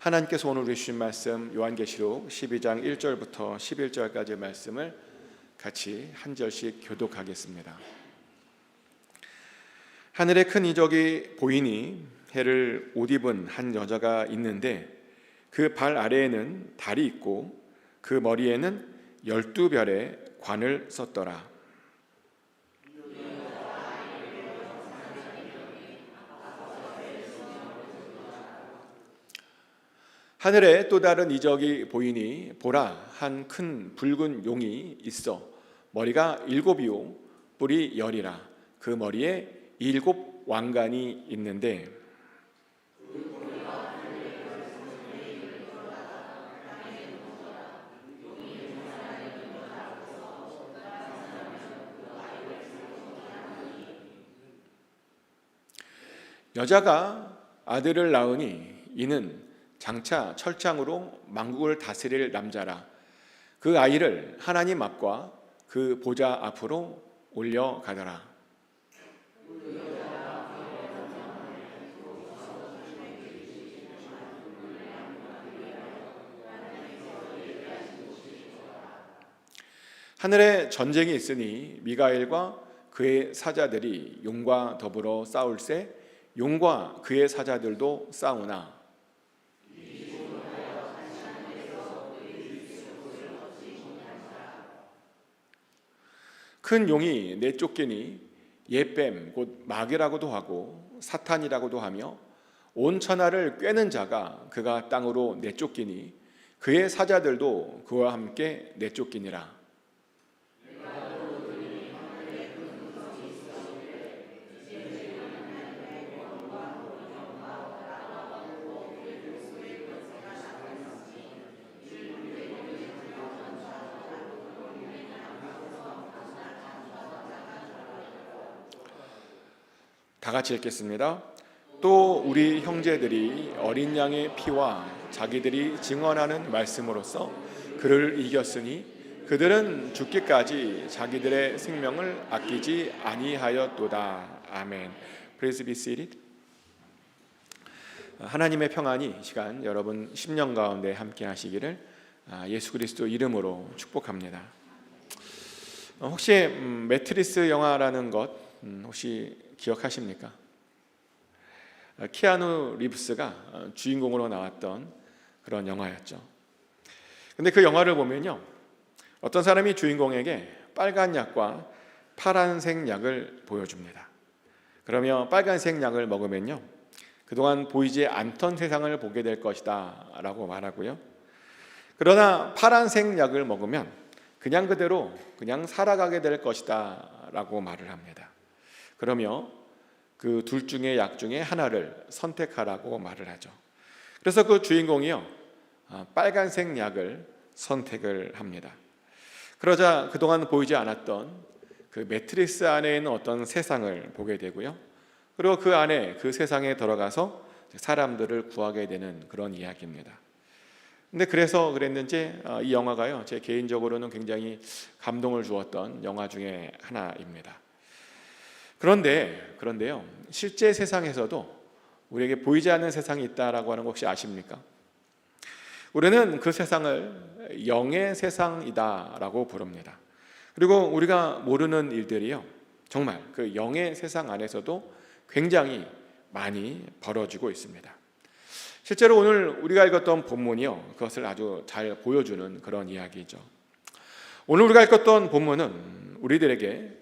하나님께서 오늘 우리 주신 말씀 요한계시록 12장 1절부터 11절까지의 말씀을 같이 한 절씩 교독하겠습니다. 하늘에 큰 이적이 보이니 해를 옷 입은 한 여자가 있는데 그 발 아래에는 달이 있고 그 머리에는 12별의 관을 썼더라. 하늘에 또 다른 이적이 보이니 보라, 한 큰 붉은 용이 있어 머리가 7이요 뿔이 10이라. 그 머리에 7 왕관이 있는데 여자가 아들을 낳으니 이는 장차 철장으로 만국을 다스릴 남자라. 그 아이를 하나님 앞과 그 보좌 앞으로 올려가더라. 하늘에 전쟁이 있으니 미가엘과 그의 사자들이 용과 더불어 싸울세 용과 그의 사자들도 싸우나 큰 용이 내쫓기니 옛뱀 곧 마귀라고도 하고 사탄이라고도 하며 온 천하를 꿰는 자가 그가 땅으로 내쫓기니 그의 사자들도 그와 함께 내쫓기니라. 다 같이 읽겠습니다. 또 우리 형제들이 어린 양의 피와 자기들이 증언하는 말씀으로써 그를 이겼으니 그들은 죽기까지 자기들의 생명을 아끼지 아니하였도다. 아멘. Please be seated. 하나님의 평안이 이 시간 여러분 10년 가운데 함께 하시기를 예수 그리스도 이름으로 축복합니다. 혹시 매트리스 영화라는 것 혹시 기억하십니까? 키아누 리브스가 주인공으로 나왔던 그런 영화였죠. 근데 그 영화를 보면요, 어떤 사람이 주인공에게 빨간 약과 파란색 약을 보여줍니다. 그러면 빨간색 약을 먹으면요, 그동안 보이지 않던 세상을 보게 될 것이다 라고 말하고요, 그러나 파란색 약을 먹으면 그냥 그대로 그냥 살아가게 될 것이다 라고 말을 합니다. 그러며 그 둘 중에 약 중에 하나를 선택하라고 말을 하죠. 그래서 그 주인공이요, 빨간색 약을 선택을 합니다. 그러자 그동안 보이지 않았던 그 매트리스 안에 있는 어떤 세상을 보게 되고요, 그리고 그 안에 그 세상에 들어가서 사람들을 구하게 되는 그런 이야기입니다. 근데 그래서 그랬는지 이 영화가요, 제 개인적으로는 굉장히 감동을 주었던 영화 중에 하나입니다. 그런데요, 실제 세상에서도 우리에게 보이지 않는 세상이 있다라고 하는 거 혹시 아십니까? 우리는 그 세상을 영의 세상이다라고 부릅니다. 그리고 우리가 모르는 일들이요, 정말 그 영의 세상 안에서도 굉장히 많이 벌어지고 있습니다. 실제로 오늘 우리가 읽었던 본문이요, 그것을 아주 잘 보여주는 그런 이야기죠. 오늘 우리가 읽었던 본문은 우리들에게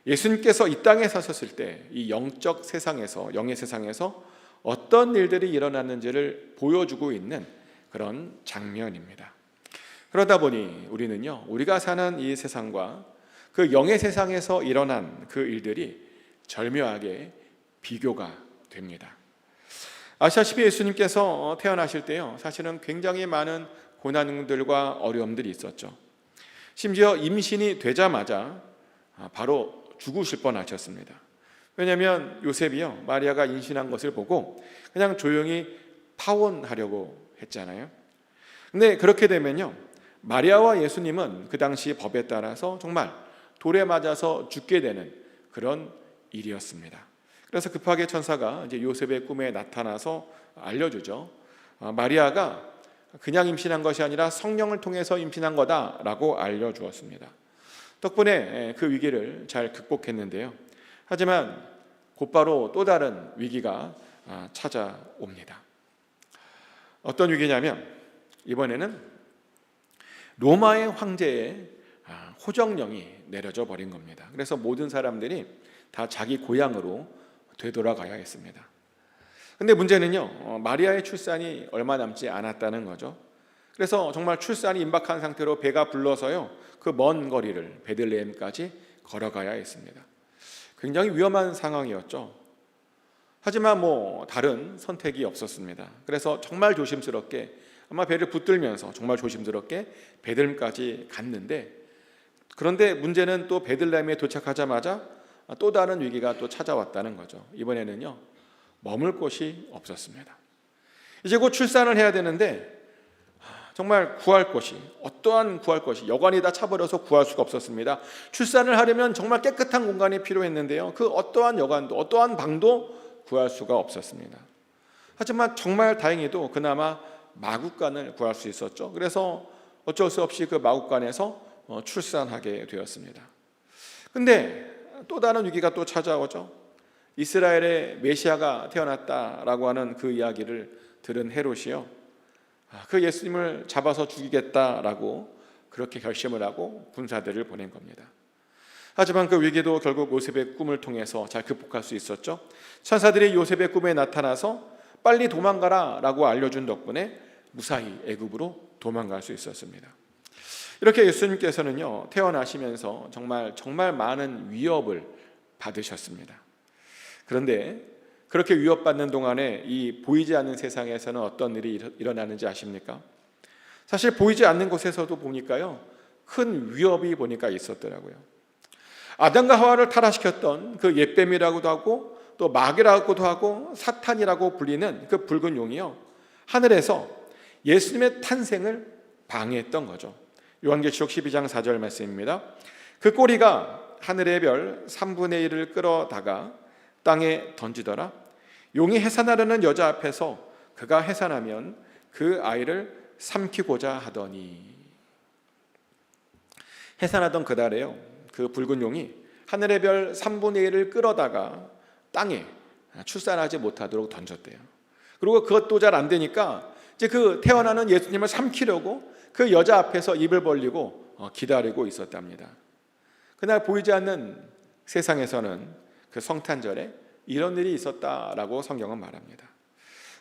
예수님께서 이 땅에 사셨을 때 이 영적 세상에서, 영의 세상에서 어떤 일들이 일어났는지를 보여주고 있는 그런 장면입니다. 그러다 보니 우리는요, 우리가 사는 이 세상과 그 영의 세상에서 일어난 그 일들이 절묘하게 비교가 됩니다. 아시다시피 예수님께서 태어나실 때요, 사실은 굉장히 많은 고난들과 어려움들이 있었죠. 심지어 임신이 되자마자 바로 죽으실 뻔하셨습니다. 왜냐하면 요셉이요, 마리아가 임신한 것을 보고 그냥 조용히 파혼하려고 했잖아요. 근데 그렇게 되면요, 마리아와 예수님은 그 당시 법에 따라서 정말 돌에 맞아서 죽게 되는 그런 일이었습니다. 그래서 급하게 천사가 이제 요셉의 꿈에 나타나서 알려주죠. 마리아가 그냥 임신한 것이 아니라 성령을 통해서 임신한 거다라고 알려주었습니다. 덕분에 그 위기를 잘 극복했는데요. 하지만 곧바로 또 다른 위기가 찾아옵니다. 어떤 위기냐면 이번에는 로마의 황제의 호정령이 내려져 버린 겁니다. 그래서 모든 사람들이 다 자기 고향으로 되돌아가야 했습니다. 근데 문제는요, 마리아의 출산이 얼마 남지 않았다는 거죠. 그래서 정말 출산이 임박한 상태로 배가 불러서요, 그 먼 거리를 베들레헴까지 걸어가야 했습니다. 굉장히 위험한 상황이었죠. 하지만 다른 선택이 없었습니다. 그래서 정말 조심스럽게, 아마 배를 붙들면서 정말 조심스럽게 베들레헴까지 갔는데, 그런데 문제는 또 베들레헴에 도착하자마자 또 다른 위기가 또 찾아왔다는 거죠. 이번에는요, 머물 곳이 없었습니다. 이제 곧 출산을 해야 되는데 정말 구할 곳이, 어떠한 구할 곳이, 여관이 다 차버려서 구할 수가 없었습니다. 출산을 하려면 정말 깨끗한 공간이 필요했는데요, 그 어떠한 여관도 어떠한 방도 구할 수가 없었습니다. 하지만 정말 다행히도 그나마 마구간을 구할 수 있었죠. 그래서 어쩔 수 없이 그 마구간에서 출산하게 되었습니다. 근데 또 다른 위기가 또 찾아오죠. 이스라엘의 메시아가 태어났다라고 하는 그 이야기를 들은 헤롯이요, 그 예수님을 잡아서 죽이겠다라고 그렇게 결심을 하고 군사들을 보낸 겁니다. 하지만 그 위기도 결국 요셉의 꿈을 통해서 잘 극복할 수 있었죠. 천사들이 요셉의 꿈에 나타나서 빨리 도망가라 라고 알려준 덕분에 무사히 애굽으로 도망갈 수 있었습니다. 이렇게 예수님께서는요, 태어나시면서 정말 많은 위협을 받으셨습니다. 그런데 그렇게 위협받는 동안에 이 보이지 않는 세상에서는 어떤 일이 일어나는지 아십니까? 사실 보이지 않는 곳에서도 보니까요, 큰 위협이 보니까 있었더라고요. 아담과 하와를 타락시켰던 그 옛뱀이라고도 하고 또 마귀라고도 하고 사탄이라고 불리는 그 붉은 용이요, 하늘에서 예수님의 탄생을 방해했던 거죠. 요한계시록 12장 4절 말씀입니다. 그 꼬리가 하늘의 별 3분의 1을 끌어다가 땅에 던지더라. 용이 해산하려는 여자 앞에서 그가 해산하면 그 아이를 삼키고자 하더니. 해산하던 그날에요, 그 붉은 용이 하늘의 별 3분의 1을 끌어다가 땅에 출산하지 못하도록 던졌대요. 그리고 그것도 잘 안 되니까 이제 그 태어나는 예수님을 삼키려고 그 여자 앞에서 입을 벌리고 기다리고 있었답니다. 그날 보이지 않는 세상에서는 그 성탄절에 이런 일이 있었다라고 성경은 말합니다.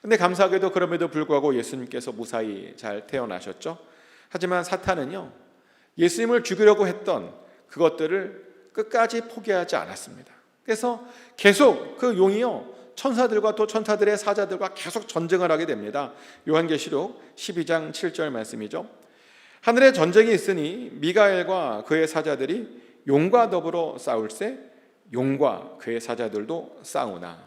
그런데 감사하게도 그럼에도 불구하고 예수님께서 무사히 잘 태어나셨죠. 하지만 사탄은요, 예수님을 죽이려고 했던 그것들을 끝까지 포기하지 않았습니다. 그래서 계속 그 용이요, 천사들과 또 천사들의 사자들과 계속 전쟁을 하게 됩니다. 요한계시록 12장 7절 말씀이죠. 하늘에 전쟁이 있으니 미가엘과 그의 사자들이 용과 더불어 싸울세 용과 그의 사자들도 싸우나.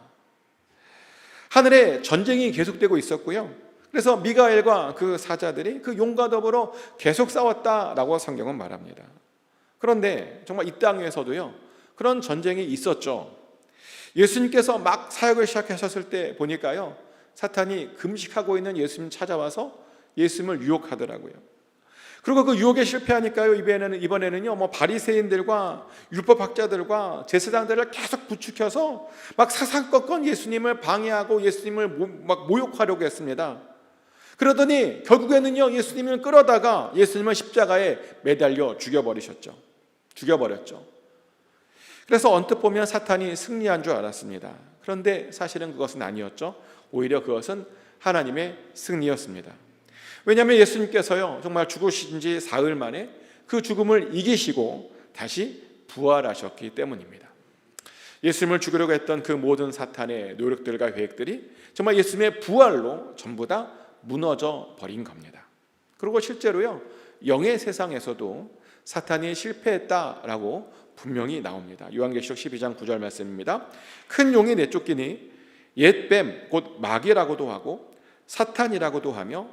하늘에 전쟁이 계속되고 있었고요, 그래서 미가엘과 그 사자들이 그 용과 더불어 계속 싸웠다라고 성경은 말합니다. 그런데 정말 이 땅에서도요, 그런 전쟁이 있었죠. 예수님께서 막 사역을 시작하셨을 때 보니까요, 사탄이 금식하고 있는 예수님 찾아와서 예수님을 유혹하더라고요. 그리고 그 유혹에 실패하니까요, 이번에는요, 바리새인들과 율법학자들과 제사장들을 계속 부추겨서 막 사사건건 예수님을 방해하고 예수님을 막 모욕하려고 했습니다. 그러더니 결국에는요, 예수님을 끌어다가 예수님을 십자가에 매달려 죽여버렸죠. 그래서 언뜻 보면 사탄이 승리한 줄 알았습니다. 그런데 사실은 그것은 아니었죠. 오히려 그것은 하나님의 승리였습니다. 왜냐하면 예수님께서요, 정말 죽으신 지 사흘 만에 그 죽음을 이기시고 다시 부활하셨기 때문입니다. 예수님을 죽이려고 했던 그 모든 사탄의 노력들과 계획들이 정말 예수님의 부활로 전부 다 무너져 버린 겁니다. 그리고 실제로요, 영의 세상에서도 사탄이 실패했다라고 분명히 나옵니다. 요한계시록 12장 9절 말씀입니다. 큰 용이 내쫓기니 옛뱀 곧 마귀라고도 하고 사탄이라고도 하며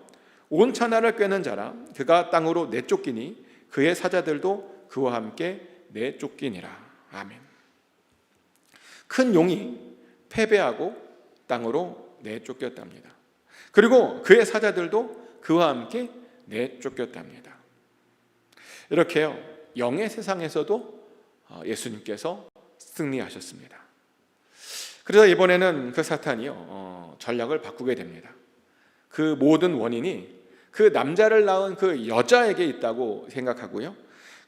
온 천하를 꿰는 자라. 그가 땅으로 내쫓기니 그의 사자들도 그와 함께 내쫓기니라. 아멘. 큰 용이 패배하고 땅으로 내쫓겼답니다. 그리고 그의 사자들도 그와 함께 내쫓겼답니다. 이렇게요, 영의 세상에서도 예수님께서 승리하셨습니다. 그래서 이번에는 그 사탄이요, 전략을 바꾸게 됩니다. 그 모든 원인이 그 남자를 낳은 그 여자에게 있다고 생각하고요,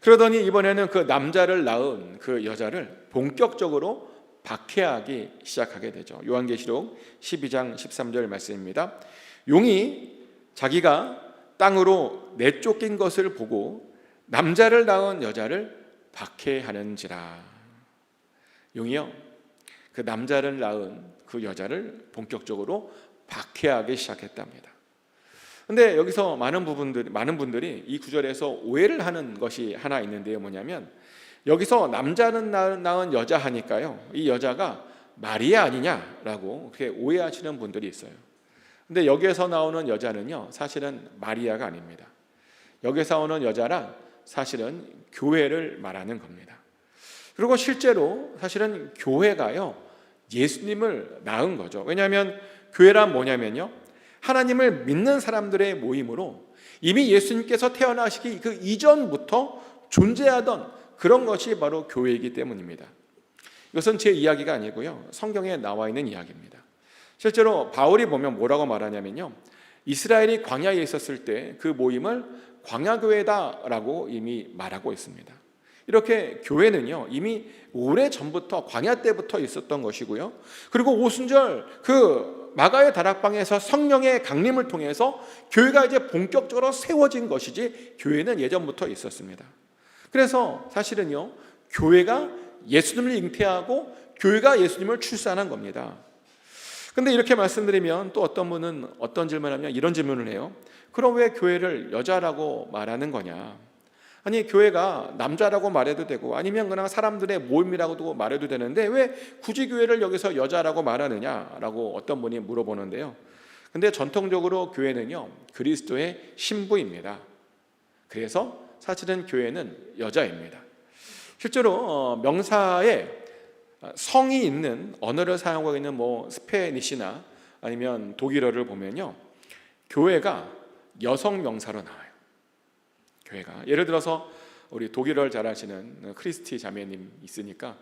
그러더니 이번에는 그 남자를 낳은 그 여자를 본격적으로 박해하기 시작하게 되죠. 요한계시록 12장 13절 말씀입니다. 용이 자기가 땅으로 내쫓긴 것을 보고 남자를 낳은 여자를 박해하는지라. 용이요, 그 남자를 낳은 그 여자를 본격적으로 박해하기 시작했답니다. 근데 여기서 많은 분들이 이 구절에서 오해를 하는 것이 하나 있는데요. 뭐냐면 여기서 남자는 낳은 여자 하니까요, 이 여자가 마리아 아니냐라고 그렇게 오해하시는 분들이 있어요. 근데 여기에서 나오는 여자는요, 사실은 마리아가 아닙니다. 여기서 나오는 여자란 사실은 교회를 말하는 겁니다. 그리고 실제로 사실은 교회가요, 예수님을 낳은 거죠. 왜냐하면 교회란 뭐냐면요, 하나님을 믿는 사람들의 모임으로 이미 예수님께서 태어나시기 그 이전부터 존재하던 그런 것이 바로 교회이기 때문입니다. 이것은 제 이야기가 아니고요, 성경에 나와 있는 이야기입니다. 실제로 바울이 보면 뭐라고 말하냐면요, 이스라엘이 광야에 있었을 때 그 모임을 광야교회다라고 이미 말하고 있습니다. 이렇게 교회는요, 이미 오래전부터 광야 때부터 있었던 것이고요, 그리고 오순절 그 마가의 다락방에서 성령의 강림을 통해서 교회가 이제 본격적으로 세워진 것이지, 교회는 예전부터 있었습니다. 그래서 사실은요, 교회가 예수님을 잉태하고 교회가 예수님을 출산한 겁니다. 근데 이렇게 말씀드리면 또 어떤 분은 어떤 질문을 하면 이런 질문을 해요. 그럼 왜 교회를 여자라고 말하는 거냐? 아니, 교회가 남자라고 말해도 되고 아니면 그냥 사람들의 모임이라고도 말해도 되는데 왜 굳이 교회를 여기서 여자라고 말하느냐라고 어떤 분이 물어보는데요. 근데 전통적으로 교회는요, 그리스도의 신부입니다. 그래서 사실은 교회는 여자입니다. 실제로 명사에 성이 있는 언어를 사용하고 있는 스페니시나 아니면 독일어를 보면요, 교회가 여성 명사로 나와요. 교회가, 예를 들어서 우리 독일어를 잘 하시는 크리스티 자매님 있으니까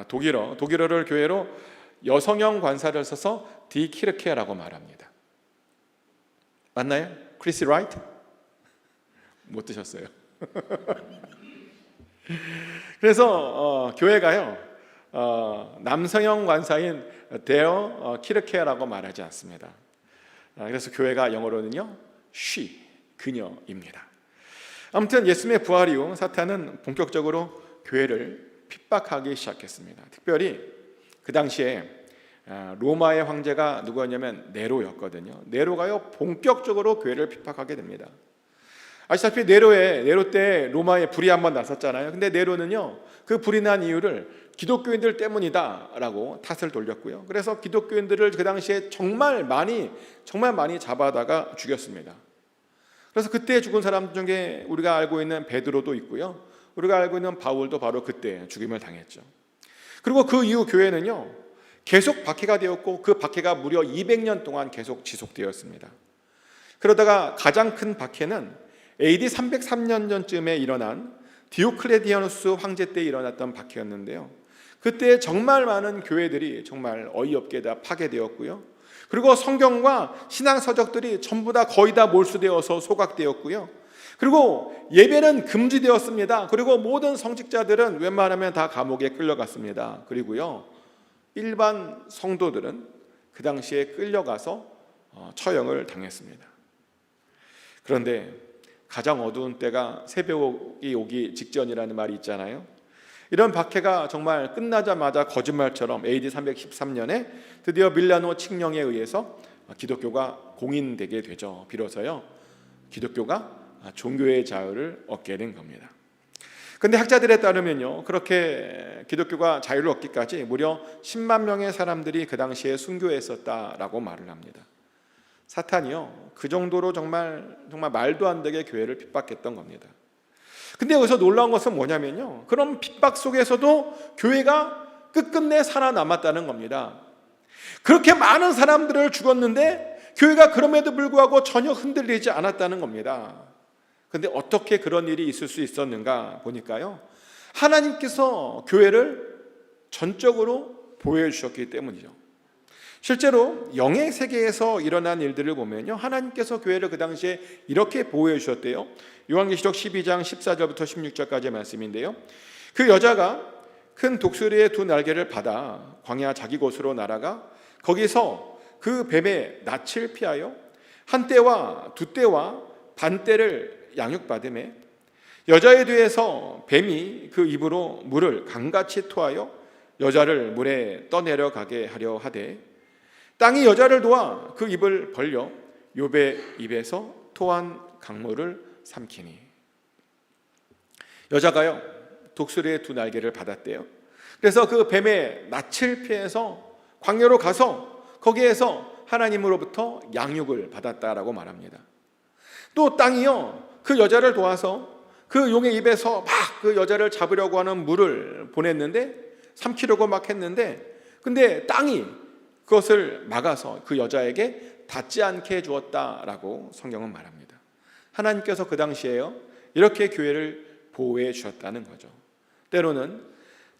독일어를 교회로 여성형 관사를 써서 디 키르케라고 말합니다. 맞나요? 크리스 라이트? 못 드셨어요. 그래서 교회가요, 남성형 관사인 데어 키르케라고 말하지 않습니다. 그래서 교회가 영어로는요, she, 그녀입니다. 아무튼 예수님의 부활 이후 사탄은 본격적으로 교회를 핍박하기 시작했습니다. 특별히 그 당시에 로마의 황제가 누구였냐면 네로였거든요. 네로가요, 본격적으로 교회를 핍박하게 됩니다. 아시다시피 네로 때 로마에 불이 한번 났었잖아요. 근데 네로는요, 그 불이 난 이유를 기독교인들 때문이다라고 탓을 돌렸고요. 그래서 기독교인들을 그 당시에 정말 많이 잡아다가 죽였습니다. 그래서 그때 죽은 사람 중에 우리가 알고 있는 베드로도 있고요, 우리가 알고 있는 바울도 바로 그때 죽임을 당했죠. 그리고 그 이후 교회는요, 계속 박해가 되었고 그 박해가 무려 200년 동안 계속 지속되었습니다. 그러다가 가장 큰 박해는 AD 303년 전쯤에 일어난 디오클레디아누스 황제 때 일어났던 박해였는데요, 그때 정말 많은 교회들이 정말 어이없게 다 파괴되었고요, 그리고 성경과 신앙 서적들이 전부 다 거의 다 몰수되어서 소각되었고요, 그리고 예배는 금지되었습니다. 그리고 모든 성직자들은 웬만하면 다 감옥에 끌려갔습니다. 그리고요, 일반 성도들은 그 당시에 끌려가서 처형을 당했습니다. 그런데 가장 어두운 때가 새벽이 오기 직전이라는 말이 있잖아요. 이런 박해가 정말 끝나자마자 거짓말처럼 AD 313년에 드디어 밀라노 칙령에 의해서 기독교가 공인되게 되죠. 비로소요, 기독교가 종교의 자유를 얻게 된 겁니다. 그런데 학자들에 따르면요, 그렇게 기독교가 자유를 얻기까지 무려 10만 명의 사람들이 그 당시에 순교했었다라고 말을 합니다. 사탄이요, 그 정도로 정말 말도 안 되게 교회를 핍박했던 겁니다. 근데 여기서 놀라운 것은 뭐냐면요, 그런 핍박 속에서도 교회가 끝끝내 살아남았다는 겁니다. 그렇게 많은 사람들을 죽었는데 교회가 그럼에도 불구하고 전혀 흔들리지 않았다는 겁니다. 그런데 어떻게 그런 일이 있을 수 있었는가 보니까요, 하나님께서 교회를 전적으로 보호해 주셨기 때문이죠. 실제로 영의 세계에서 일어난 일들을 보면요, 하나님께서 교회를 그 당시에 이렇게 보호해 주셨대요. 요한계시록 12장 14절부터 16절까지의 말씀인데요, 그 여자가 큰 독수리의 두 날개를 받아 광야 자기 곳으로 날아가 거기서 그 뱀의 낯을 피하여 한 떼와 두 떼와 반 떼를 양육받음에 여자의 뒤에서 뱀이 그 입으로 물을 강같이 토하여 여자를 물에 떠내려가게 하려 하되 땅이 여자를 도와 그 입을 벌려 욥의 입에서 토한 강물을 삼키니. 여자가요, 독수리의 두 날개를 받았대요. 그래서 그 뱀의 낯을 피해서 광야로 가서 거기에서 하나님으로부터 양육을 받았다라고 말합니다. 또 땅이요, 그 여자를 도와서 그 용의 입에서 막 그 여자를 잡으려고 하는 물을 보냈는데, 삼키려고 막 했는데, 근데 땅이 그것을 막아서 그 여자에게 닿지 않게 해주었다라고 성경은 말합니다. 하나님께서 그 당시에요, 이렇게 교회를 보호해 주셨다는 거죠. 때로는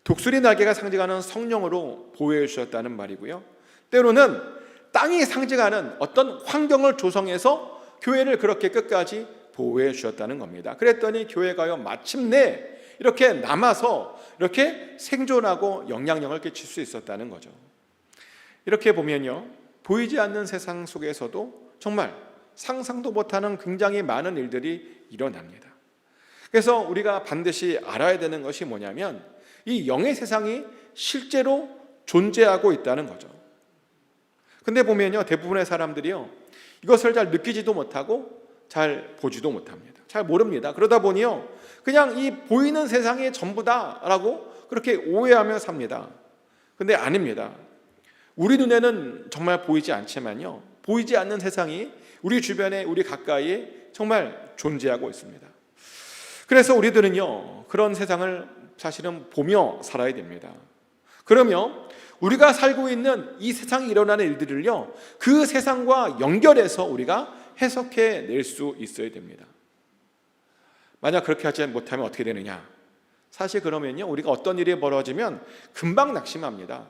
독수리 날개가 상징하는 성령으로 보호해 주셨다는 말이고요, 때로는 땅이 상징하는 어떤 환경을 조성해서 교회를 그렇게 끝까지 보호해 주셨다는 겁니다. 그랬더니 교회가요, 마침내 이렇게 남아서 이렇게 생존하고 영향력을 끼칠 수 있었다는 거죠. 이렇게 보면요, 보이지 않는 세상 속에서도 정말 상상도 못하는 굉장히 많은 일들이 일어납니다. 그래서 우리가 반드시 알아야 되는 것이 뭐냐면, 이 영의 세상이 실제로 존재하고 있다는 거죠. 근데 보면요, 대부분의 사람들이요, 이것을 잘 느끼지도 못하고 잘 보지도 못합니다. 잘 모릅니다. 그러다 보니요, 그냥 이 보이는 세상이 전부다라고 그렇게 오해하며 삽니다. 근데 아닙니다. 우리 눈에는 정말 보이지 않지만요, 보이지 않는 세상이 우리 주변에, 우리 가까이에 정말 존재하고 있습니다. 그래서 우리들은요, 그런 세상을 사실은 보며 살아야 됩니다. 그러면 우리가 살고 있는 이 세상에 일어나는 일들을요, 그 세상과 연결해서 우리가 해석해 낼 수 있어야 됩니다. 만약 그렇게 하지 못하면 어떻게 되느냐? 사실 그러면요, 우리가 어떤 일이 벌어지면 금방 낙심합니다.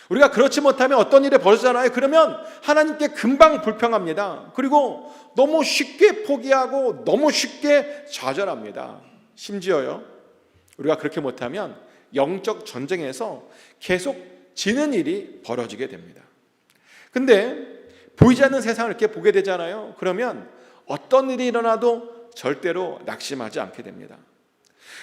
우리가 그렇지 못하면 어떤 일이 벌어지잖아요. 그러면 하나님께 금방 불평합니다. 그리고 너무 쉽게 포기하고 너무 쉽게 좌절합니다. 심지어요, 우리가 그렇게 못하면 영적 전쟁에서 계속 지는 일이 벌어지게 됩니다. 근데 보이지 않는 세상을 이렇게 보게 되잖아요. 그러면 어떤 일이 일어나도 절대로 낙심하지 않게 됩니다.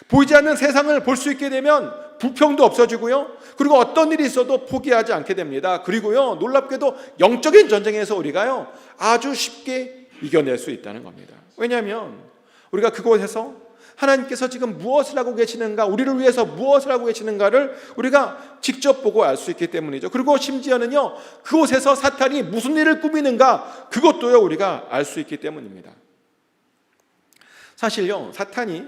보이지 않는 세상을 볼 수 있게 되면 불평도 없어지고요, 그리고 어떤 일이 있어도 포기하지 않게 됩니다. 그리고요, 놀랍게도 영적인 전쟁에서 우리가요, 아주 쉽게 이겨낼 수 있다는 겁니다. 왜냐하면 우리가 그곳에서 하나님께서 지금 무엇을 하고 계시는가, 우리를 위해서 무엇을 하고 계시는가를 우리가 직접 보고 알 수 있기 때문이죠. 그리고 심지어는요, 그곳에서 사탄이 무슨 일을 꾸미는가, 그것도요, 우리가 알 수 있기 때문입니다. 사실요, 사탄이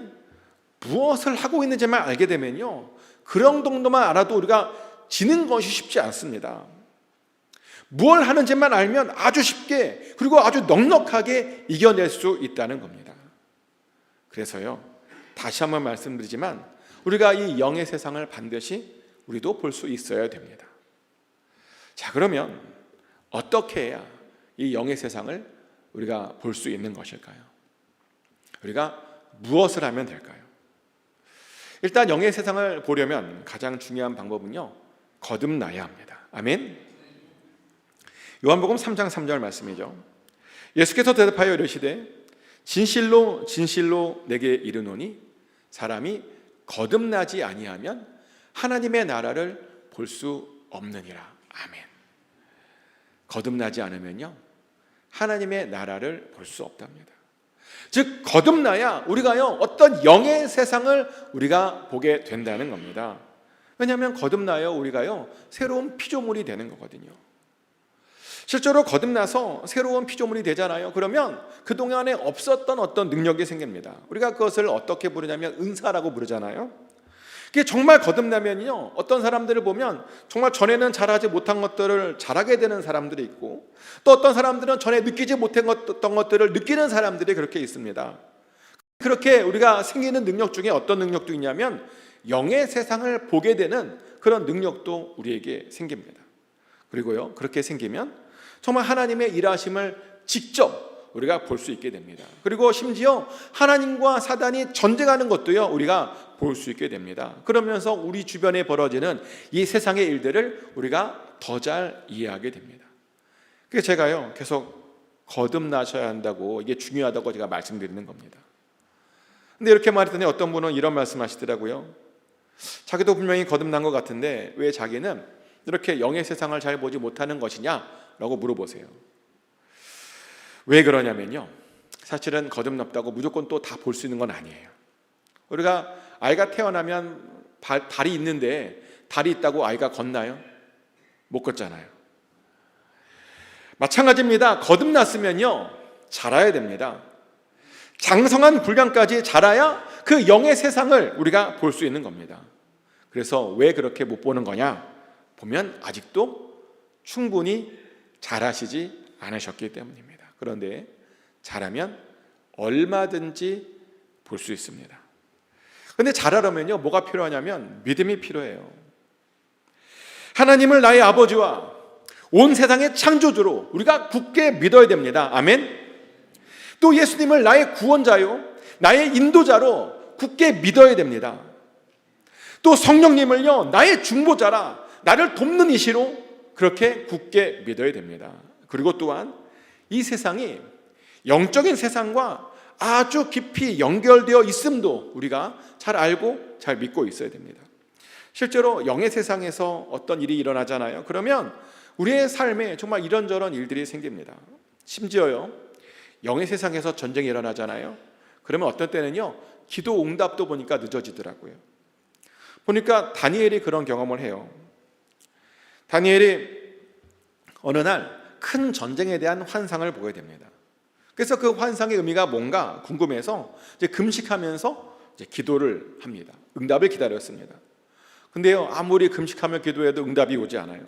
무엇을 하고 있는지만 알게 되면요, 그런 정도만 알아도 우리가 지는 것이 쉽지 않습니다. 무엇을 하는지만 알면 아주 쉽게, 그리고 아주 넉넉하게 이겨낼 수 있다는 겁니다. 그래서요, 다시 한번 말씀드리지만 우리가 이 영의 세상을 반드시 우리도 볼 수 있어야 됩니다. 자, 그러면 어떻게 해야 이 영의 세상을 우리가 볼 수 있는 것일까요? 우리가 무엇을 하면 될까요? 일단 영의 세상을 보려면 가장 중요한 방법은요, 거듭나야 합니다. 아멘. 요한복음 3장 3절 말씀이죠. 예수께서 대답하여 이르시되 진실로 진실로 내게 이르노니 사람이 거듭나지 아니하면 하나님의 나라를 볼 수 없느니라. 아멘. 거듭나지 않으면요, 하나님의 나라를 볼 수 없답니다. 즉 거듭나야 우리가요, 어떤 영의 세상을 우리가 보게 된다는 겁니다. 왜냐하면 거듭나야 우리가요, 새로운 피조물이 되는 거거든요. 실제로 거듭나서 새로운 피조물이 되잖아요. 그러면 그동안에 없었던 어떤 능력이 생깁니다. 우리가 그것을 어떻게 부르냐면 은사라고 부르잖아요. 그게 정말 거듭나면요, 어떤 사람들을 보면 정말 전에는 잘하지 못한 것들을 잘하게 되는 사람들이 있고, 또 어떤 사람들은 전에 느끼지 못했던 것들을 느끼는 사람들이 그렇게 있습니다. 그렇게 우리가 생기는 능력 중에 어떤 능력도 있냐면 영의 세상을 보게 되는 그런 능력도 우리에게 생깁니다. 그리고요, 그렇게 생기면 정말 하나님의 일하심을 직접 우리가 볼 수 있게 됩니다. 그리고 심지어 하나님과 사단이 전쟁하는 것도요, 우리가 볼 수 있게 됩니다. 그러면서 우리 주변에 벌어지는 이 세상의 일들을 우리가 더 잘 이해하게 됩니다. 그래서 제가요, 계속 거듭나셔야 한다고, 이게 중요하다고 제가 말씀드리는 겁니다. 근데 이렇게 말했더니 어떤 분은 이런 말씀하시더라고요. 자기도 분명히 거듭난 것 같은데 왜 자기는 이렇게 영의 세상을 잘 보지 못하는 것이냐라고 물어보세요. 왜 그러냐면요, 사실은 거듭났다고 무조건 또 다 볼 수 있는 건 아니에요. 우리가 아이가 태어나면 다리 있는데 다리 있다고 아이가 걷나요? 못 걷잖아요. 마찬가지입니다. 거듭났으면요, 자라야 됩니다. 장성한 분량까지 자라야 그 영의 세상을 우리가 볼 수 있는 겁니다. 그래서 왜 그렇게 못 보는 거냐? 보면 아직도 충분히 자라시지 않으셨기 때문입니다. 그런데 자라면 얼마든지 볼 수 있습니다. 그런데 자라려면요, 뭐가 필요하냐면 믿음이 필요해요. 하나님을 나의 아버지와 온 세상의 창조주로 우리가 굳게 믿어야 됩니다. 아멘. 또 예수님을 나의 구원자요, 나의 인도자로 굳게 믿어야 됩니다. 또 성령님을요, 나의 중보자라, 나를 돕는 이시로 그렇게 굳게 믿어야 됩니다. 그리고 또한 이 세상이 영적인 세상과 아주 깊이 연결되어 있음도 우리가 잘 알고 잘 믿고 있어야 됩니다. 실제로 영의 세상에서 어떤 일이 일어나잖아요. 그러면 우리의 삶에 정말 이런저런 일들이 생깁니다. 심지어요, 영의 세상에서 전쟁이 일어나잖아요. 그러면 어떤 때는요, 기도 응답도 보니까 늦어지더라고요. 보니까 다니엘이 그런 경험을 해요. 다니엘이 어느 날 큰 전쟁에 대한 환상을 보게 됩니다. 그래서 그 환상의 의미가 뭔가 궁금해서 이제 금식하면서 이제 기도를 합니다. 응답을 기다렸습니다. 근데요, 아무리 금식하며 기도해도 응답이 오지 않아요.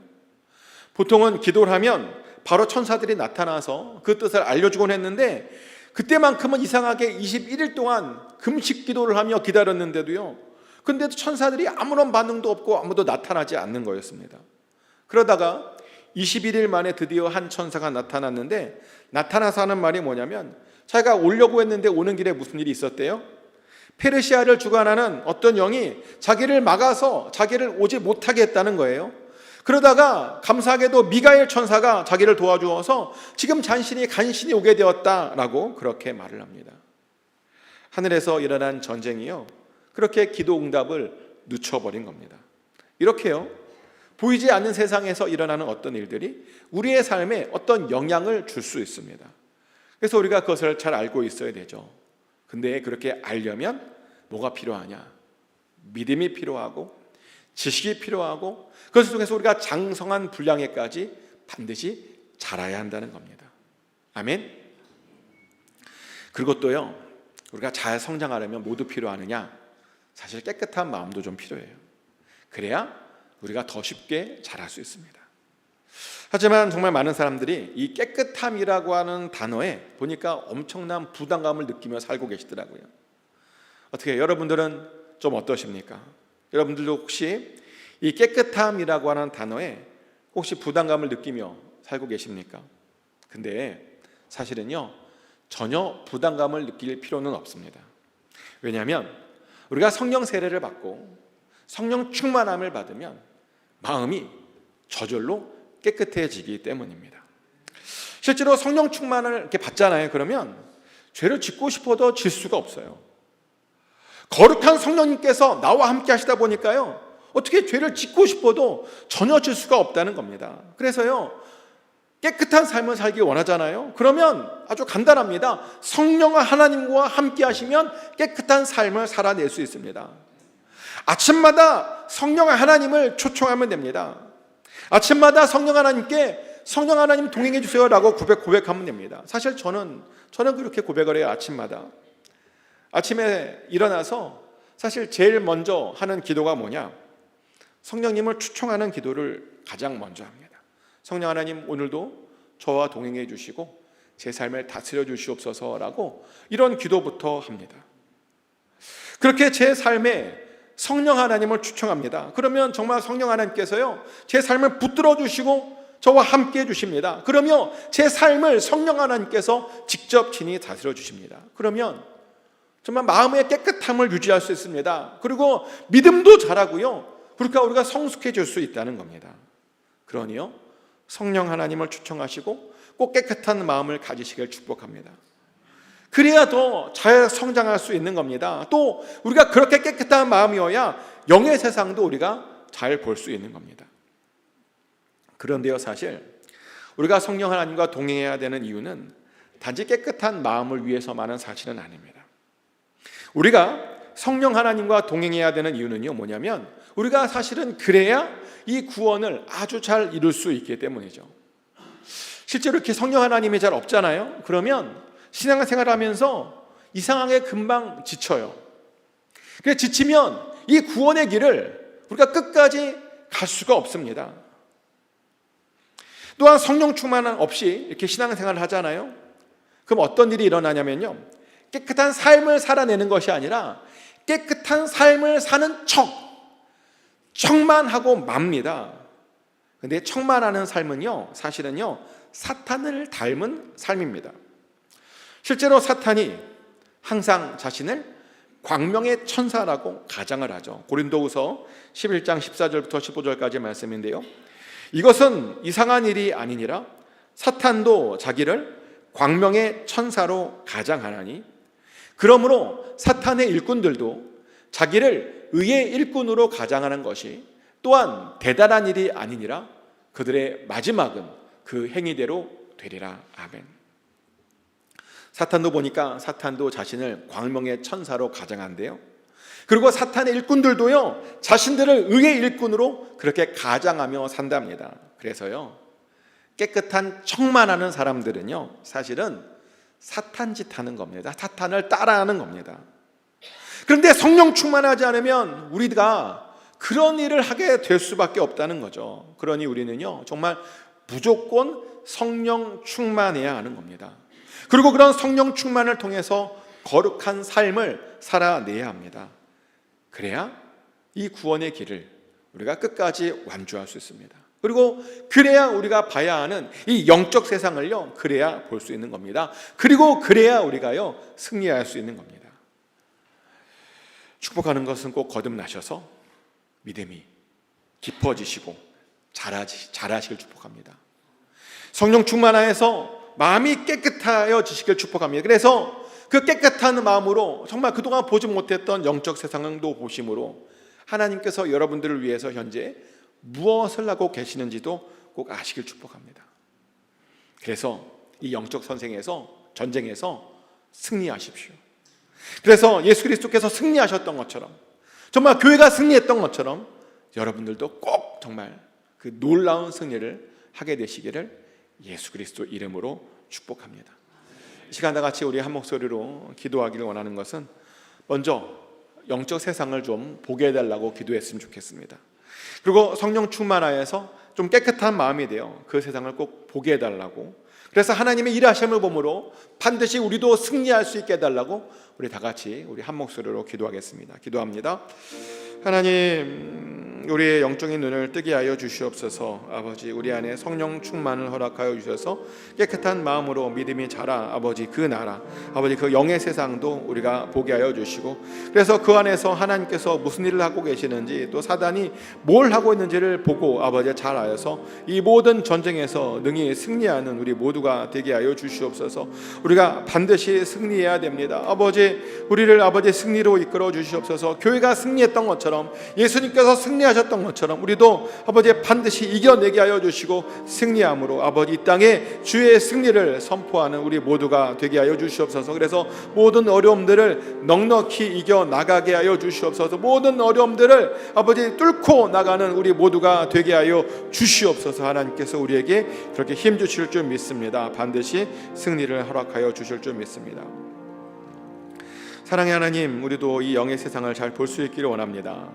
보통은 기도를 하면 바로 천사들이 나타나서 그 뜻을 알려주곤 했는데, 그때만큼은 이상하게 21일 동안 금식 기도를 하며 기다렸는데도요, 근데도 천사들이 아무런 반응도 없고 아무도 나타나지 않는 거였습니다. 그러다가 21일 만에 드디어 한 천사가 나타났는데, 나타나서 하는 말이 뭐냐면, 자기가 오려고 했는데 오는 길에 무슨 일이 있었대요? 페르시아를 주관하는 어떤 영이 자기를 막아서 자기를 오지 못하게 했다는 거예요. 그러다가 감사하게도 미가엘 천사가 자기를 도와주어서 지금 간신히 오게 되었다라고 그렇게 말을 합니다. 하늘에서 일어난 전쟁이요, 그렇게 기도 응답을 늦춰버린 겁니다. 이렇게요, 보이지 않는 세상에서 일어나는 어떤 일들이 우리의 삶에 어떤 영향을 줄 수 있습니다. 그래서 우리가 그것을 잘 알고 있어야 되죠. 근데 그렇게 알려면 뭐가 필요하냐? 믿음이 필요하고 지식이 필요하고, 그것을 통해서 우리가 장성한 분량에까지 반드시 자라야 한다는 겁니다. 아멘. 그리고 또요, 우리가 잘 성장하려면 모두 필요하느냐? 사실 깨끗한 마음도 좀 필요해요. 그래야 우리가 더 쉽게 자랄 수 있습니다. 하지만 정말 많은 사람들이 이 깨끗함이라고 하는 단어에 보니까 엄청난 부담감을 느끼며 살고 계시더라고요. 어떻게 여러분들은 좀 어떠십니까? 여러분들도 혹시 이 깨끗함이라고 하는 단어에 혹시 부담감을 느끼며 살고 계십니까? 근데 사실은요, 전혀 부담감을 느낄 필요는 없습니다. 왜냐하면 우리가 성령 세례를 받고 성령 충만함을 받으면 마음이 저절로 깨끗해지기 때문입니다. 실제로 성령 충만을 이렇게 받잖아요. 그러면 죄를 짓고 싶어도 질 수가 없어요. 거룩한 성령님께서 나와 함께 하시다 보니까요, 어떻게 죄를 짓고 싶어도 전혀 질 수가 없다는 겁니다. 그래서요, 깨끗한 삶을 살기 원하잖아요. 그러면 아주 간단합니다. 성령과 하나님과 함께 하시면 깨끗한 삶을 살아낼 수 있습니다. 아침마다 성령 하나님을 초청하면 됩니다. 아침마다 성령 하나님께 성령 하나님 동행해 주세요라고 고백하면 됩니다. 사실 저는 그렇게 고백을 해요. 아침마다 아침에 일어나서 사실 제일 먼저 하는 기도가 뭐냐? 성령님을 추청하는 기도를 가장 먼저 합니다. 성령 하나님, 오늘도 저와 동행해 주시고 제 삶을 다스려 주시옵소서라고 이런 기도부터 합니다. 그렇게 제 삶에 성령 하나님을 추청합니다. 그러면 정말 성령 하나님께서요, 제 삶을 붙들어 주시고 저와 함께 해주십니다. 그러면 제 삶을 성령 하나님께서 직접 친히 다스려 주십니다. 그러면 정말 마음의 깨끗함을 유지할 수 있습니다. 그리고 믿음도 자라고요, 그러니까 우리가 성숙해질 수 있다는 겁니다. 그러니요, 성령 하나님을 추청하시고 꼭 깨끗한 마음을 가지시길 축복합니다. 그래야 더 잘 성장할 수 있는 겁니다. 또 우리가 그렇게 깨끗한 마음이어야 영의 세상도 우리가 잘 볼 수 있는 겁니다. 그런데요, 사실 우리가 성령 하나님과 동행해야 되는 이유는 단지 깨끗한 마음을 위해서만은 사실은 아닙니다. 우리가 성령 하나님과 동행해야 되는 이유는요, 뭐냐면 우리가 사실은 그래야 이 구원을 아주 잘 이룰 수 있기 때문이죠. 실제로 이렇게 성령 하나님이 잘 없잖아요. 그러면 신앙생활 하면서 이상하게 금방 지쳐요. 그래서 지치면 이 구원의 길을 우리가 끝까지 갈 수가 없습니다. 또한 성령 충만 없이 이렇게 신앙생활을 하잖아요. 그럼 어떤 일이 일어나냐면요, 깨끗한 삶을 살아내는 것이 아니라 깨끗한 삶을 사는 척만 하고 맙니다. 근데 척만 하는 삶은요, 사실은요, 사탄을 닮은 삶입니다. 실제로 사탄이 항상 자신을 광명의 천사라고 가장을 하죠. 고린도후서 11장 14절부터 15절까지 말씀인데요, 이것은 이상한 일이 아니니라 사탄도 자기를 광명의 천사로 가장하나니, 그러므로 사탄의 일꾼들도 자기를 의의 일꾼으로 가장하는 것이 또한 대단한 일이 아니니라 그들의 마지막은 그 행위대로 되리라. 아멘. 사탄도 보니까 사탄도 자신을 광명의 천사로 가장한대요. 그리고 사탄의 일꾼들도요, 자신들을 의의 일꾼으로 그렇게 가장하며 산답니다. 그래서요, 깨끗한 척만 하는 사람들은요, 사실은 사탄 짓 하는 겁니다. 사탄을 따라하는 겁니다. 그런데 성령 충만하지 않으면 우리가 그런 일을 하게 될 수밖에 없다는 거죠. 그러니 우리는요, 정말 무조건 성령 충만해야 하는 겁니다. 그리고 그런 성령 충만을 통해서 거룩한 삶을 살아내야 합니다. 그래야 이 구원의 길을 우리가 끝까지 완주할 수 있습니다. 그리고 그래야 우리가 봐야 하는 이 영적 세상을요, 그래야 볼 수 있는 겁니다. 그리고 그래야 우리가요, 승리할 수 있는 겁니다. 축복하는 것은 꼭 거듭나셔서 믿음이 깊어지시고 잘하시길 축복합니다. 성령 충만하여서 마음이 깨끗하여지시길 축복합니다. 그래서 그 깨끗한 마음으로 정말 그동안 보지 못했던 영적 세상도 보심으로 하나님께서 여러분들을 위해서 현재 무엇을 하고 계시는지도 꼭 아시길 축복합니다. 그래서 이 영적 전쟁에서 승리하십시오. 그래서 예수 그리스도께서 승리하셨던 것처럼, 정말 교회가 승리했던 것처럼 여러분들도 꼭 정말 그 놀라운 승리를 하게 되시기를 예수 그리스도 이름으로 축복합니다. 이 시간 다 같이 우리 한 목소리로 기도하기를 원하는 것은, 먼저 영적 세상을 좀 보게 해달라고 기도했으면 좋겠습니다. 그리고 성령 충만하여서 좀 깨끗한 마음이 되어 그 세상을 꼭 보게 해달라고, 그래서 하나님의 일하심을 보므로 반드시 우리도 승리할 수 있게 해달라고 우리 다 같이 우리 한 목소리로 기도하겠습니다. 기도합니다. 하나님, 우리의 영적인 눈을 뜨게 하여 주시옵소서. 아버지, 우리 안에 성령 충만을 허락하여 주셔서 깨끗한 마음으로 믿음이 자라 아버지 그 나라, 아버지 그 영의 세상도 우리가 보게 하여 주시고, 그래서 그 안에서 하나님께서 무슨 일을 하고 계시는지, 또 사단이 뭘 하고 있는지를 보고 아버지 잘 알아서 이 모든 전쟁에서 능히 승리하는 우리 모두가 되게 하여 주시옵소서. 우리가 반드시 승리해야 됩니다. 아버지, 우리를 아버지 승리로 이끌어 주시옵소서. 교회가 승리했던 것처럼, 예수님께서 승리하셨던 것처럼 우리도 아버지 반드시 이겨내게 하여 주시고 승리함으로 아버지 이 땅에 주의 승리를 선포하는 우리 모두가 되게 하여 주시옵소서. 그래서 모든 어려움들을 넉넉히 이겨나가게 하여 주시옵소서. 모든 어려움들을 아버지 뚫고 나가는 우리 모두가 되게 하여 주시옵소서. 하나님께서 우리에게 그렇게 힘 주실 줄 믿습니다. 반드시 승리를 허락하여 주실 줄 믿습니다. 사랑의 하나님, 우리도 이 영의 세상을 잘 볼 수 있기를 원합니다.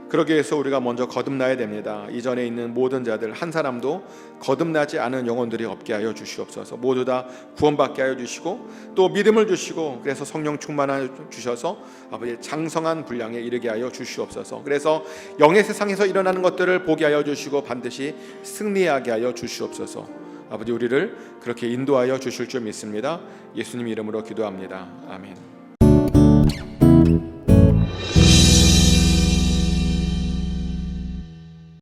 그러기 위해서 우리가 먼저 거듭나야 됩니다. 이전에 있는 모든 자들 한 사람도 거듭나지 않은 영혼들이 없게 하여 주시옵소서. 모두 다 구원받게 하여 주시고 또 믿음을 주시고, 그래서 성령 충만하여 주셔서 아버지의 장성한 분량에 이르게 하여 주시옵소서. 그래서 영의 세상에서 일어나는 것들을 보게 하여 주시고 반드시 승리하게 하여 주시옵소서. 아버지, 우리를 그렇게 인도하여 주실 줄 믿습니다. 예수님 이름으로 기도합니다. 아멘.